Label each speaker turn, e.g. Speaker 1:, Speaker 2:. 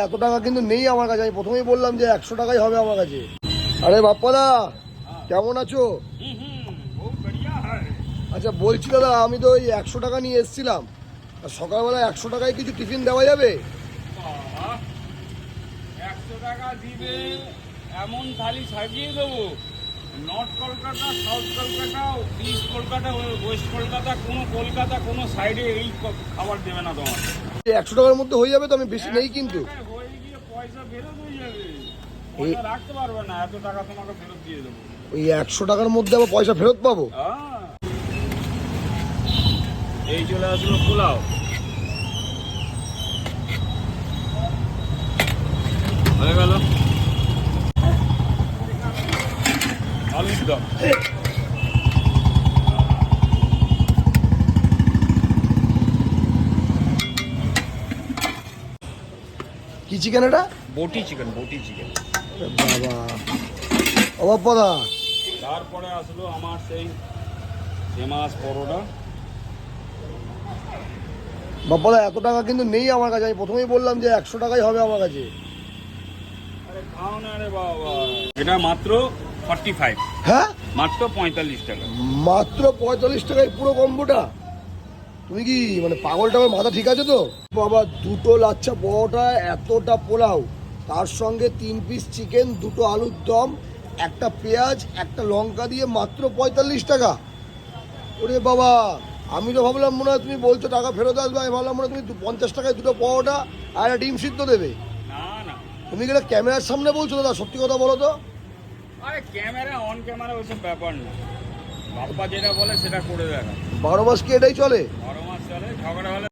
Speaker 1: এত টাকা কিন্তু নেই আমার কাছে, আমি প্রথমেই বললাম যে 100 টাকাই হবে আমার কাছে। আরে বাপ্পাদা কেমন আছো? আচ্ছা বলছি দাদা, আমি তো ওই 100 টাকা নিয়ে এসেছিলাম, আর সকালবেলা 100 টাকায় কিছু টিফিন দেওয়া যাবে?
Speaker 2: 100 টাকা দিবে এমন থালি সাজিয়ে দেবো। North Kolkata, south Kolkata, east Kolkata, West Kolkata, Kolkata কোনো সাইডে এই খাবার দেবে না তোমার।
Speaker 1: 100 টাকার মধ্যে হয়ে যাবে তো? আমি বেশি নেই কিন্তু।
Speaker 2: হয়ে গিয়ে পয়সা ফেরত হয়ে যাবে, পয়সা রাখতে পারবে না, এত টাকা তোমাকে ফেরত দিয়ে দেবো।
Speaker 1: ওই 100 টাকার মধ্যে আবার পয়সা ফেরত পাবো?
Speaker 2: এই চলে আসলো পোলাও, হয়ে গেল আলুর দম।
Speaker 1: কি চিকেন এটা?
Speaker 2: বটি চিকেন, বটি চিকেন।
Speaker 1: বাবা ও বাপ্পাদা,
Speaker 2: তারপরে আসলো আমার সেই ফেমাস পরোটা।
Speaker 1: বাপ্পাদা এত টাকা কিন্তু নেই আমার কাছে, আমি প্রথমেই বললাম যে 100 টাকাই হবে আমার কাছে।
Speaker 2: আরে খাও না রে বাবা, এটা মাত্র 45,
Speaker 1: হ্যাঁ
Speaker 2: মাত্র 45 টাকা।
Speaker 1: মাত্র 45 টাকায় পুরো কম্বোটা? তুমি কি মানে পাগলটা, আমার মাথা ঠিক আছে তো? বাবা দুটো লাচ্ছা পরোটা, এতটা পোলাও, তার সঙ্গে 3 পিস চিকেন, দুটো আলুর দম, একটা পেঁয়াজ, একটা লঙ্কা দিয়ে মাত্র 45 টাকা? ওরে বাবা, আমি তো ভাবলাম মনে হয় তুমি বলছো টাকা ফেরত আসবে, আমি ভাবলাম মনে হয় তুমি 50 টাকায় দুটো পরোটা আর একটা ডিম সিদ্ধ দেবে।
Speaker 2: না না,
Speaker 1: তুমি কি এটা ক্যামেরার সামনে বলছো দাদা? সত্যি কথা বলো তো।
Speaker 2: আরে ক্যামেরা অন ক্যামেরা ওইসব ব্যাপার না, বাপ্পা যেটা বলে সেটা করে দেখা।
Speaker 1: 12 মাস কি এটাই চলে?
Speaker 2: 12 মাস চলে, ঝগড়া হলে